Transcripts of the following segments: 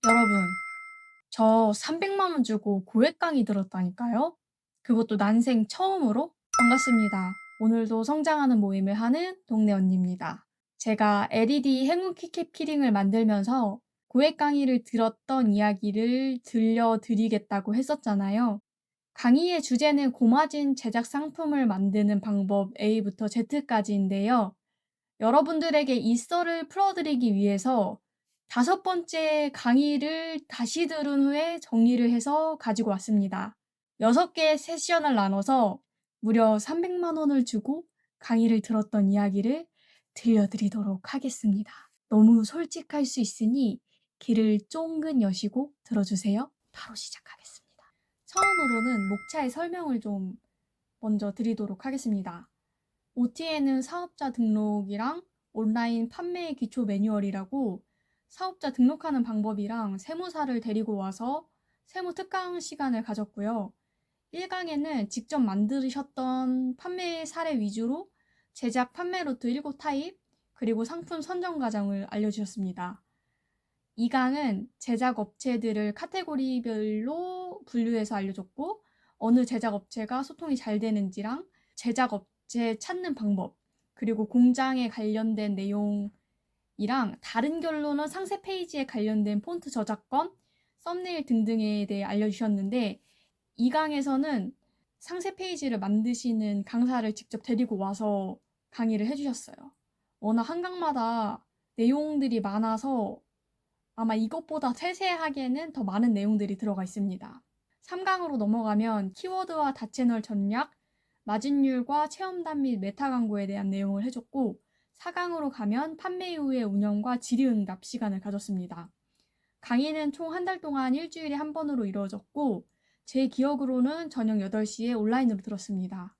여러분, 저 300만 원 주고 고액 강의 들었다니까요? 그것도 난생 처음으로? 반갑습니다. 오늘도 성장하는 모임을 하는 동네 언니입니다. 제가 LED 행운 키캡 키링을 만들면서 고액 강의를 들었던 이야기를 들려드리겠다고 했었잖아요. 강의의 주제는 고마진 제작 상품을 만드는 방법 A부터 Z까지인데요. 여러분들에게 이 썰을 풀어드리기 위해서 다섯 번째 강의를 다시 들은 후에 정리를 해서 가지고 왔습니다. 6개의 세션을 나눠서 무려 300만 원을 주고 강의를 들었던 이야기를 들려드리도록 하겠습니다. 너무 솔직할 수 있으니 귀를 쫑긋 여시고 들어주세요. 바로 시작하겠습니다. 처음으로는 목차의 설명을 좀 먼저 드리도록 하겠습니다. OTN은 사업자 등록이랑 온라인 판매 기초 매뉴얼이라고 사업자 등록하는 방법이랑 세무사를 데리고 와서 세무 특강 시간을 가졌고요. 1강에는 직접 만드셨던 판매 사례 위주로 제작 판매 루트 7타입 그리고 상품 선정 과정을 알려주셨습니다. 2강은 제작 업체들을 카테고리별로 분류해서 알려줬고 어느 제작 업체가 소통이 잘 되는지랑 제작 업체 찾는 방법 그리고 공장에 관련된 내용이랑 다른 결로는 상세 페이지에 관련된 폰트 저작권, 썸네일 등등에 대해 알려주셨는데 2강에서는 상세 페이지를 만드시는 강사를 직접 데리고 와서 강의를 해주셨어요. 워낙 한 강마다 내용들이 많아서 아마 이것보다 세세하게는 더 많은 내용들이 들어가 있습니다. 3강으로 넘어가면 키워드와 다채널 전략, 마진율과 체험단 및 메타 광고에 대한 내용을 해줬고 4강으로 가면 판매 이후의 운영과 질의응답 시간을 가졌습니다. 강의는 총 한 달 동안 일주일에 한 번으로 이루어졌고 제 기억으로는 저녁 8시에 온라인으로 들었습니다.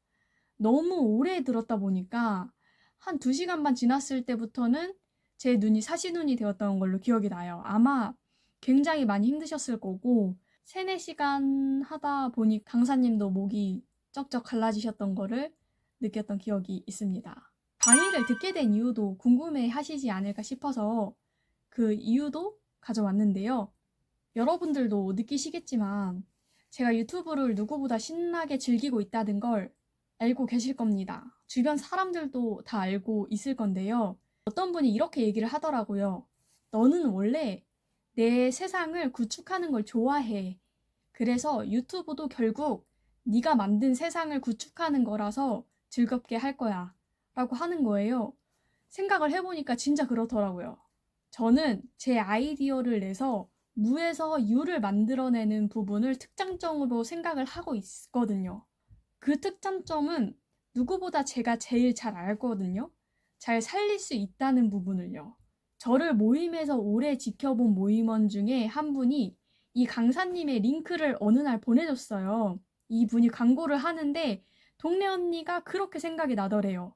너무 오래 들었다 보니까 한 2시간 반 지났을 때부터는 제 눈이 사시눈이 되었던 걸로 기억이 나요. 아마 굉장히 많이 힘드셨을 거고 3, 4시간 하다 보니 강사님도 목이 쩍쩍 갈라지셨던 거를 느꼈던 기억이 있습니다. 강의를 듣게 된 이유도 궁금해 하시지 않을까 싶어서 그 이유도 가져왔는데요. 여러분들도 느끼시겠지만 제가 유튜브를 누구보다 신나게 즐기고 있다는 걸 알고 계실 겁니다. 주변 사람들도 다 알고 있을 건데요. 어떤 분이 이렇게 얘기를 하더라고요. 너는 원래 내 세상을 구축하는 걸 좋아해. 그래서 유튜브도 결국 네가 만든 세상을 구축하는 거라서 즐겁게 할 거야. 라고 하는 거예요. 생각을 해보니까 진짜 그렇더라고요. 저는 제 아이디어를 내서 무에서 유를 만들어내는 부분을 특장점으로 생각을 하고 있거든요. 그 특장점은 누구보다 제가 제일 잘 알거든요. 잘 살릴 수 있다는 부분을요. 저를 모임에서 오래 지켜본 모임원 중에 한 분이 이 강사님의 링크를 어느 날 보내줬어요. 이분이 광고를 하는데 동네 언니가 그렇게 생각이 나더래요.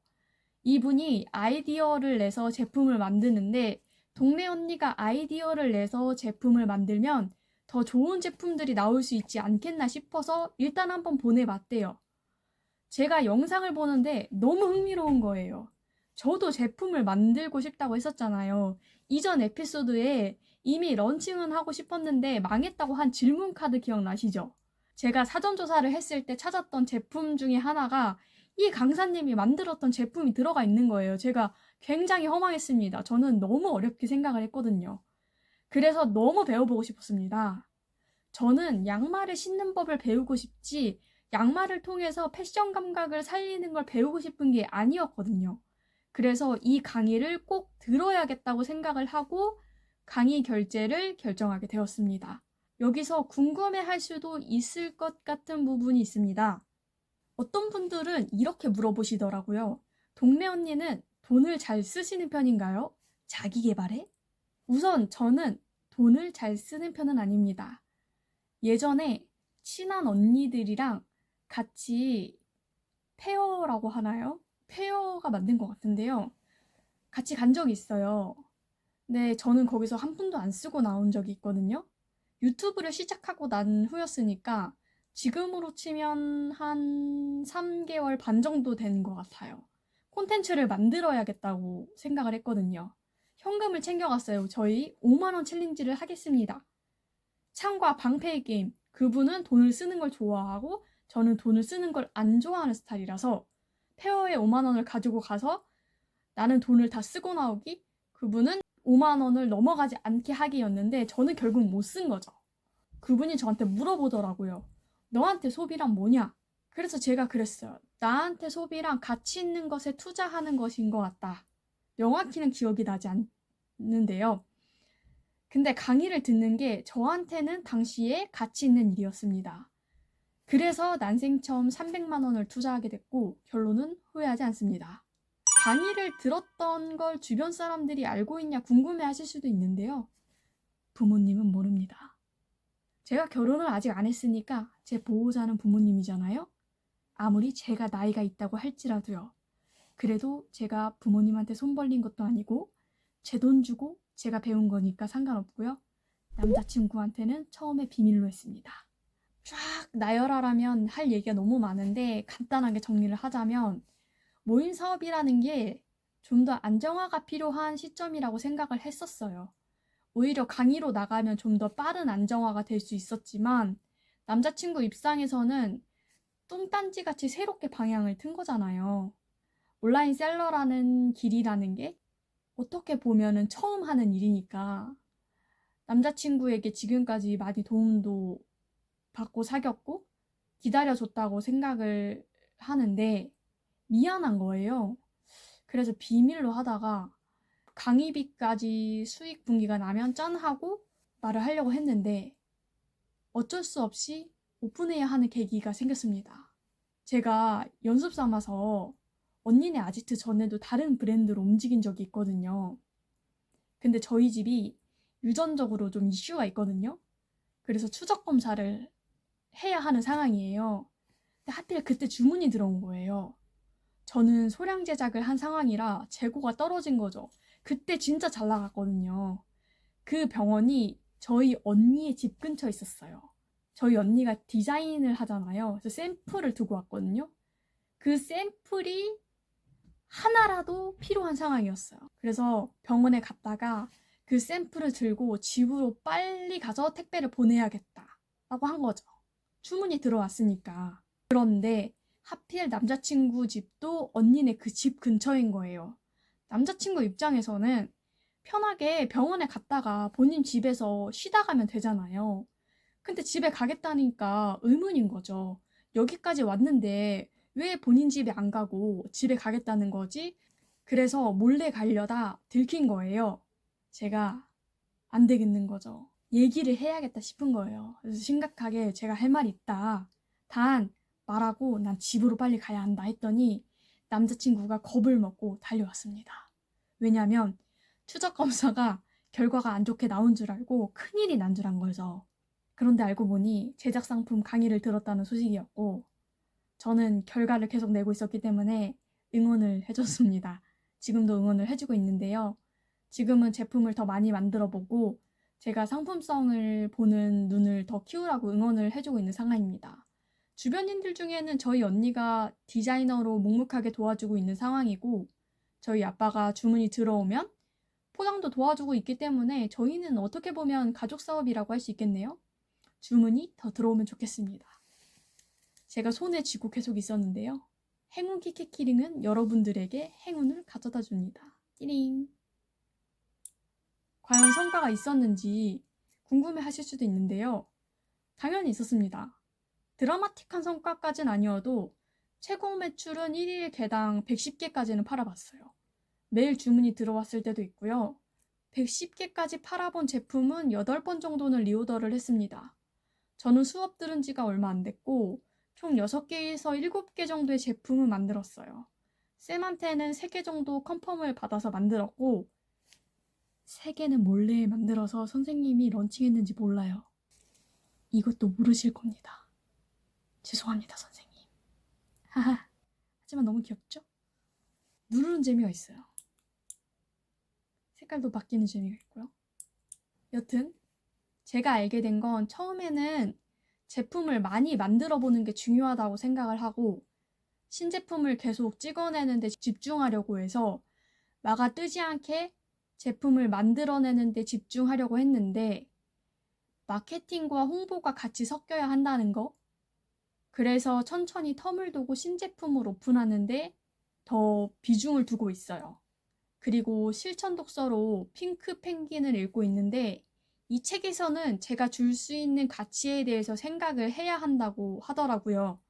이분이 아이디어를 내서 제품을 만드는데 동네 언니가 아이디어를 내서 제품을 만들면 더 좋은 제품들이 나올 수 있지 않겠나 싶어서 일단 한번 보내봤대요. 제가 영상을 보는데 너무 흥미로운 거예요. 저도 제품을 만들고 싶다고 했었잖아요. 이전 에피소드에 이미 런칭은 하고 싶었는데 망했다고 한 질문 카드 기억나시죠? 제가 사전조사를 했을 때 찾았던 제품 중에 하나가 이 강사님이 만들었던 제품이 들어가 있는 거예요. 제가 굉장히 허망했습니다. 저는 너무 어렵게 생각을 했거든요. 그래서 너무 배워보고 싶었습니다. 저는 양말을 신는 법을 배우고 싶지 양말을 통해서 패션 감각을 살리는 걸 배우고 싶은 게 아니었거든요. 그래서 이 강의를 꼭 들어야겠다고 생각을 하고 강의 결제를 결정하게 되었습니다. 여기서 궁금해할 수도 있을 것 같은 부분이 있습니다. 어떤 분들은 이렇게 물어보시더라고요. 동네 언니는 돈을 잘 쓰시는 편인가요? 자기 개발에? 우선 저는 돈을 잘 쓰는 편은 아닙니다. 예전에 친한 언니들이랑 같이 페어라고 하나요? 페어가 맞는 것 같은데요. 같이 간 적이 있어요. 근데 저는 거기서 한 푼도 안 쓰고 나온 적이 있거든요. 유튜브를 시작하고 난 후였으니까 지금으로 치면 한 3개월 반 정도 된 것 같아요. 콘텐츠를 만들어야겠다고 생각을 했거든요. 현금을 챙겨갔어요. 저희 5만 원 챌린지를 하겠습니다. 창과 방패의 게임. 그분은 돈을 쓰는 걸 좋아하고 저는 돈을 쓰는 걸 안 좋아하는 스타일이라서 페어에 5만 원을 가지고 가서 나는 돈을 다 쓰고 나오기, 그분은 5만 원을 넘어가지 않게 하기였는데 저는 결국 못 쓴 거죠. 그분이 저한테 물어보더라고요. 너한테 소비란 뭐냐? 그래서 제가 그랬어요. 나한테 소비란 가치 있는 것에 투자하는 것인 것 같다. 명확히는 기억이 나지 않는데요. 근데 강의를 듣는 게 저한테는 당시에 가치 있는 일이었습니다. 그래서 난생 처음 300만 원을 투자하게 됐고 결론은 후회하지 않습니다. 강의를 들었던 걸 주변 사람들이 알고 있냐 궁금해 하실 수도 있는데요. 부모님은 모릅니다. 제가 결혼을 아직 안 했으니까 제 보호자는 부모님이잖아요. 아무리 제가 나이가 있다고 할지라도요. 그래도 제가 부모님한테 손 벌린 것도 아니고 제 돈 주고 제가 배운 거니까 상관없고요. 남자친구한테는 처음에 비밀로 했습니다. 쫙 나열하라면 할 얘기가 너무 많은데 간단하게 정리를 하자면 모임 사업이라는 게 좀 더 안정화가 필요한 시점이라고 생각을 했었어요. 오히려 강의로 나가면 좀 더 빠른 안정화가 될 수 있었지만 남자친구 입장에서는 뚱딴지같이 새롭게 방향을 튼 거잖아요. 온라인 셀러라는 길이라는 게 어떻게 보면은 처음 하는 일이니까 남자친구에게 지금까지 많이 도움도 받고 사귀었고 기다려줬다고 생각을 하는데 미안한 거예요. 그래서 비밀로 하다가 강의비까지 수익 분기가 나면 짠 하고 말을 하려고 했는데 어쩔 수 없이 오픈해야 하는 계기가 생겼습니다. 제가 연습 삼아서 언니네 아지트 전에도 다른 브랜드로 움직인 적이 있거든요. 근데 저희 집이 유전적으로 좀 이슈가 있거든요. 그래서 추적 검사를 해야 하는 상황이에요. 근데 하필 그때 주문이 들어온 거예요. 저는 소량 제작을 한 상황이라 재고가 떨어진 거죠. 그때 진짜 잘 나갔거든요. 그 병원이 저희 언니의 집 근처에 있었어요. 저희 언니가 디자인을 하잖아요. 그래서 샘플을 두고 왔거든요. 그 샘플이 하나라도 필요한 상황이었어요. 그래서 병원에 갔다가 그 샘플을 들고 집으로 빨리 가서 택배를 보내야겠다 라고 한 거죠. 주문이 들어왔으니까. 그런데 하필 남자친구 집도 언니네 그 집 근처인 거예요. 남자친구 입장에서는 편하게 병원에 갔다가 본인 집에서 쉬다 가면 되잖아요. 근데 집에 가겠다니까 의문인 거죠. 여기까지 왔는데 왜 본인 집에 안 가고 집에 가겠다는 거지? 그래서 몰래 가려다 들킨 거예요. 제가 안 되겠는 거죠. 얘기를 해야겠다 싶은 거예요. 그래서 심각하게 제가 할 말이 있다. 단 말하고 난 집으로 빨리 가야 한다 했더니 남자친구가 겁을 먹고 달려왔습니다. 왜냐면 추적 검사가 결과가 안 좋게 나온 줄 알고 큰일이 난 줄 안 거죠. 그런데 알고 보니 제작 상품 강의를 들었다는 소식이었고 저는 결과를 계속 내고 있었기 때문에 응원을 해줬습니다. 지금도 응원을 해주고 있는데요. 지금은 제품을 더 많이 만들어 보고 제가 상품성을 보는 눈을 더 키우라고 응원을 해주고 있는 상황입니다. 주변인들 중에는 저희 언니가 디자이너로 묵묵하게 도와주고 있는 상황이고 저희 아빠가 주문이 들어오면 포장도 도와주고 있기 때문에 저희는 어떻게 보면 가족 사업이라고 할 수 있겠네요. 주문이 더 들어오면 좋겠습니다. 제가 손에 쥐고 계속 있었는데요. 행운 키키키링은 여러분들에게 행운을 가져다 줍니다. 띠링. 과연 성과가 있었는지 궁금해 하실 수도 있는데요. 당연히 있었습니다. 드라마틱한 성과까진 아니어도 최고 매출은 1일 개당 110개까지는 팔아봤어요. 매일 주문이 들어왔을 때도 있고요. 110개까지 팔아본 제품은 8번 정도는 리오더를 했습니다. 저는 수업 들은 지가 얼마 안 됐고 총 6개에서 7개 정도의 제품을 만들었어요. 쌤한테는 3개 정도 컨펌을 받아서 만들었고 3개는 몰래 만들어서 선생님이 런칭했는지 몰라요. 이것도 모르실 겁니다. 죄송합니다, 선생님. 하하. 하지만 너무 귀엽죠? 누르는 재미가 있어요. 색깔도 바뀌는 재미가 있고요. 여튼 제가 알게 된 건 처음에는 제품을 많이 만들어 보는 게 중요하다고 생각을 하고 신제품을 계속 찍어내는 데 집중하려고 해서 마가 뜨지 않게 제품을 만들어내는 데 집중하려고 했는데 마케팅과 홍보가 같이 섞여야 한다는 거. 그래서 천천히 텀을 두고 신제품을 오픈하는데 더 비중을 두고 있어요. 그리고 실천 독서로 핑크 펭귄을 읽고 있는데 이 책에서는 제가 줄 수 있는 가치에 대해서 생각을 해야 한다고 하더라고요.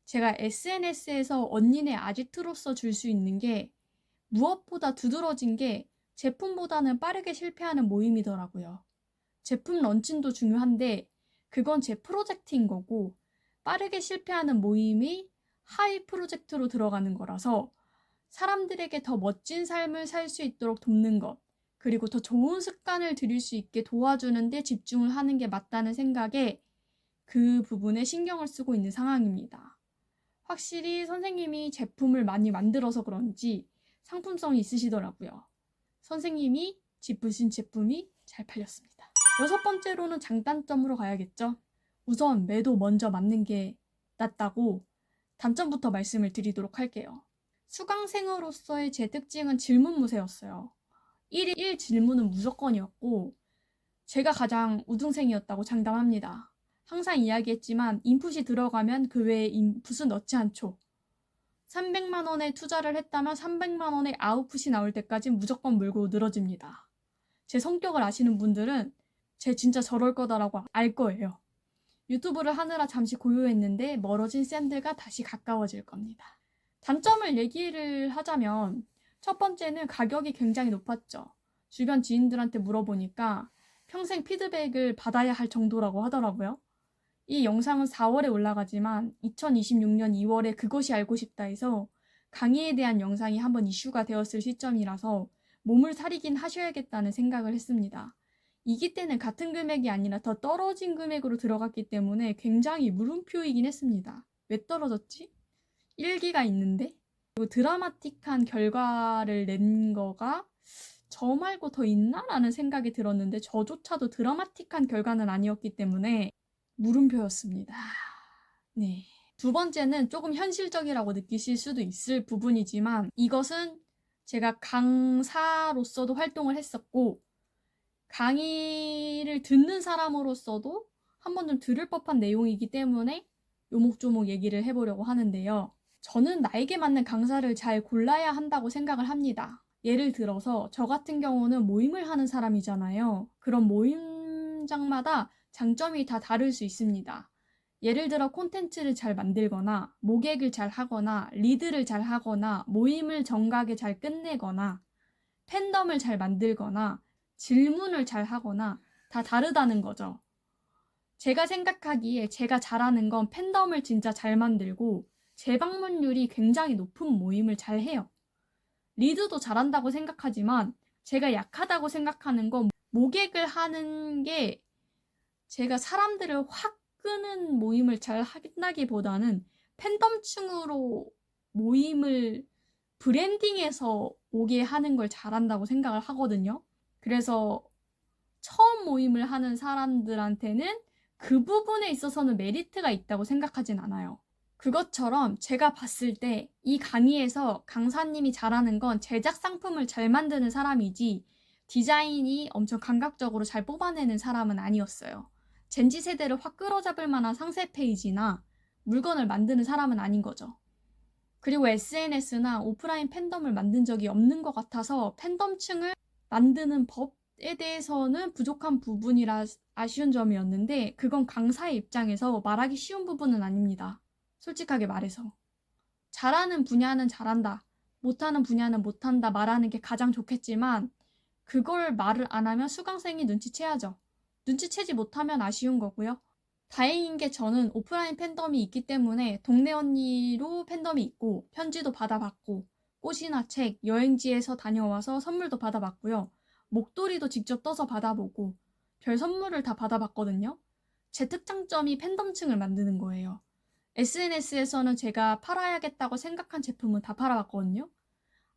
제가 SNS에서 언니네 아지트로서 줄 수 있는 게 무엇보다 두드러진 게 제품보다는 빠르게 실패하는 모임이더라고요. 제품 런칭도 중요한데 그건 제 프로젝트인 거고 빠르게 실패하는 모임이 하이 프로젝트로 들어가는 거라서 사람들에게 더 멋진 삶을 살 수 있도록 돕는 것, 그리고 더 좋은 습관을 들일 수 있게 도와주는 데 집중을 하는 게 맞다는 생각에 그 부분에 신경을 쓰고 있는 상황입니다. 확실히 선생님이 제품을 많이 만들어서 그런지 상품성이 있으시더라고요. 선생님이 짚으신 제품이 잘 팔렸습니다. 6번째로는 장단점으로 가야겠죠. 우선 매도 먼저 맞는 게 낫다고 단점부터 말씀을 드리도록 할게요. 수강생으로서의 제 특징은 질문무새였어요. 1일 1 질문은 무조건이었고 제가 가장 우등생이었다고 장담합니다. 항상 이야기했지만 인풋이 들어가면 그 외에 인풋은 넣지 않죠. 300만 원에 투자를 했다면 300만 원의 아웃풋이 나올 때까지 무조건 물고 늘어집니다. 제 성격을 아시는 분들은 제 진짜 저럴 거다라고 알 거예요. 유튜브를 하느라 잠시 고요했는데 멀어진 쌤들과 다시 가까워질 겁니다. 단점을 얘기를 하자면 첫 번째는 가격이 굉장히 높았죠. 주변 지인들한테 물어보니까 평생 피드백을 받아야 할 정도라고 하더라고요. 이 영상은 4월에 올라가지만 2026년 2월에 그것이 알고 싶다에서 강의에 대한 영상이 한번 이슈가 되었을 시점이라서 몸을 사리긴 하셔야겠다는 생각을 했습니다. 이기 때는 같은 금액이 아니라 더 떨어진 금액으로 들어갔기 때문에 굉장히 물음표이긴 했습니다. 왜 떨어졌지? 일기가 있는데? 그리고 드라마틱한 결과를 낸 거가 저 말고 더 있나? 라는 생각이 들었는데 저조차도 드라마틱한 결과는 아니었기 때문에 물음표였습니다. 네. 두 번째는 조금 현실적이라고 느끼실 수도 있을 부분이지만 이것은 제가 강사로서도 활동을 했었고 강의를 듣는 사람으로서도 한 번쯤 들을 법한 내용이기 때문에 요목조목 얘기를 해보려고 하는데요. 저는 나에게 맞는 강사를 잘 골라야 한다고 생각을 합니다. 예를 들어서 저 같은 경우는 모임을 하는 사람이잖아요. 그런 모임장마다 장점이 다 다를 수 있습니다. 예를 들어 콘텐츠를 잘 만들거나 모객을 잘 하거나 리드를 잘 하거나 모임을 정각에 잘 끝내거나 팬덤을 잘 만들거나 질문을 잘 하거나 다 다르다는 거죠. 제가 생각하기에 제가 잘하는 건 팬덤을 진짜 잘 만들고 재방문율이 굉장히 높은 모임을 잘 해요. 리드도 잘한다고 생각하지만 제가 약하다고 생각하는 건 모객을 하는 게 제가 사람들을 확 끄는 모임을 잘 한다기보다는 팬덤층으로 모임을 브랜딩해서 오게 하는 걸 잘한다고 생각을 하거든요. 그래서 처음 모임을 하는 사람들한테는 그 부분에 있어서는 메리트가 있다고 생각하진 않아요. 그것처럼 제가 봤을 때 이 강의에서 강사님이 잘하는 건 제작 상품을 잘 만드는 사람이지 디자인이 엄청 감각적으로 잘 뽑아내는 사람은 아니었어요. 젠지 세대를 확 끌어잡을 만한 상세 페이지나 물건을 만드는 사람은 아닌 거죠. 그리고 SNS나 오프라인 팬덤을 만든 적이 없는 것 같아서 팬덤층을 만드는 법에 대해서는 부족한 부분이라 아쉬운 점이었는데 그건 강사의 입장에서 말하기 쉬운 부분은 아닙니다. 솔직하게 말해서. 잘하는 분야는 잘한다, 못하는 분야는 못한다 말하는 게 가장 좋겠지만 그걸 말을 안 하면 수강생이 눈치채야죠. 눈치채지 못하면 아쉬운 거고요. 다행인 게 저는 오프라인 팬덤이 있기 때문에 동네 언니로 팬덤이 있고 편지도 받아봤고 꽃이나 책, 여행지에서 다녀와서 선물도 받아봤고요. 목도리도 직접 떠서 받아보고 별 선물을 다 받아봤거든요. 제 특장점이 팬덤층을 만드는 거예요. SNS에서는 제가 팔아야겠다고 생각한 제품은 다 팔아봤거든요.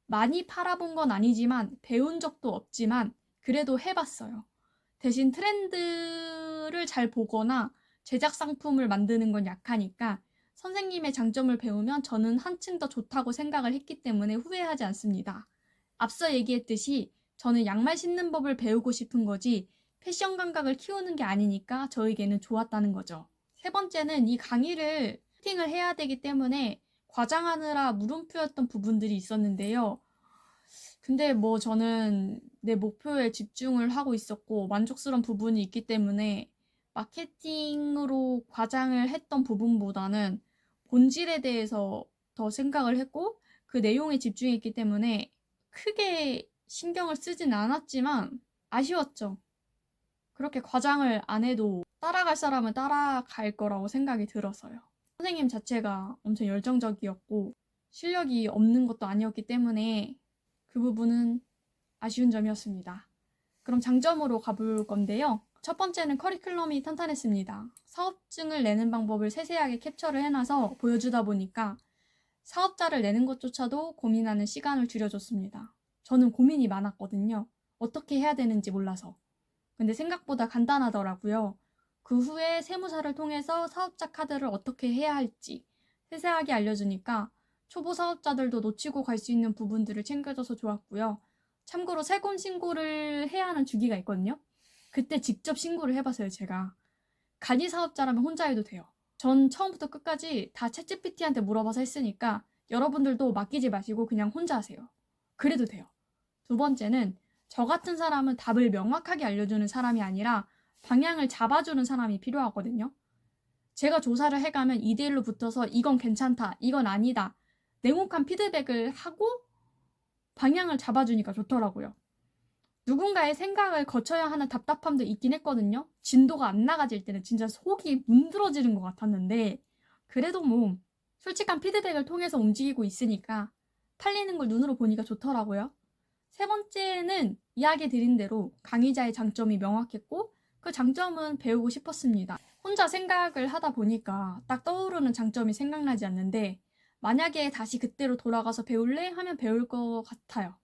많이 팔아본 건 아니지만 배운 적도 없지만 그래도 해봤어요. 대신 트렌드를 잘 보거나 제작 상품을 만드는 건 약하니까 선생님의 장점을 배우면 저는 한층 더 좋다고 생각을 했기 때문에 후회하지 않습니다. 앞서 얘기했듯이 저는 양말 신는 법을 배우고 싶은 거지 패션 감각을 키우는 게 아니니까 저에게는 좋았다는 거죠. 세 번째는 이 강의를 세팅을 해야 되기 때문에 과장하느라 물음표였던 부분들이 있었는데요. 근데 뭐 저는 내 목표에 집중을 하고 있었고 만족스러운 부분이 있기 때문에 마케팅으로 과장을 했던 부분보다는 본질에 대해서 더 생각을 했고 그 내용에 집중했기 때문에 크게 신경을 쓰진 않았지만 아쉬웠죠. 그렇게 과장을 안 해도 따라갈 사람은 따라갈 거라고 생각이 들어서요. 선생님 자체가 엄청 열정적이었고 실력이 없는 것도 아니었기 때문에 그 부분은 아쉬운 점이었습니다. 그럼 장점으로 가볼 건데요. 첫 번째는 커리큘럼이 탄탄했습니다. 사업증을 내는 방법을 세세하게 캡처를 해놔서 보여주다 보니까 사업자를 내는 것조차도 고민하는 시간을 줄여줬습니다. 저는 고민이 많았거든요. 어떻게 해야 되는지 몰라서. 근데 생각보다 간단하더라고요. 그 후에 세무사를 통해서 사업자 카드를 어떻게 해야 할지 세세하게 알려주니까 초보 사업자들도 놓치고 갈 수 있는 부분들을 챙겨줘서 좋았고요. 참고로 세금 신고를 해야 하는 주기가 있거든요. 그때 직접 신고를 해봤어요, 제가. 간이 사업자라면 혼자 해도 돼요. 전 처음부터 끝까지 다 챗GPT한테 물어봐서 했으니까 여러분들도 맡기지 마시고 그냥 혼자 하세요. 그래도 돼요. 두 번째는 저 같은 사람은 답을 명확하게 알려주는 사람이 아니라 방향을 잡아주는 사람이 필요하거든요. 제가 조사를 해가면 2대1로 붙어서 이건 괜찮다, 이건 아니다. 냉혹한 피드백을 하고 방향을 잡아주니까 좋더라고요. 누군가의 생각을 거쳐야 하는 답답함도 있긴 했거든요. 진도가 안 나가질 때는 진짜 속이 문드러지는 것 같았는데 그래도 뭐 솔직한 피드백을 통해서 움직이고 있으니까 팔리는 걸 눈으로 보니까 좋더라고요. 세 번째는 이야기 드린 대로 강의자의 장점이 명확했고 그 장점은 배우고 싶었습니다. 혼자 생각을 하다 보니까 딱 떠오르는 장점이 생각나지 않는데 만약에 다시 그때로 돌아가서 배울래? 하면 배울 것 같아요.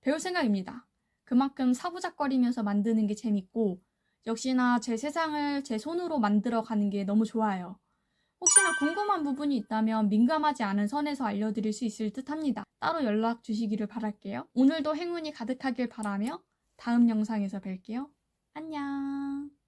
배울 생각입니다. 그만큼 사부작거리면서 만드는 게 재밌고 역시나 제 세상을 제 손으로 만들어가는 게 너무 좋아요. 혹시나 궁금한 부분이 있다면 민감하지 않은 선에서 알려드릴 수 있을 듯 합니다. 따로 연락 주시기를 바랄게요. 오늘도 행운이 가득하길 바라며 다음 영상에서 뵐게요. 안녕.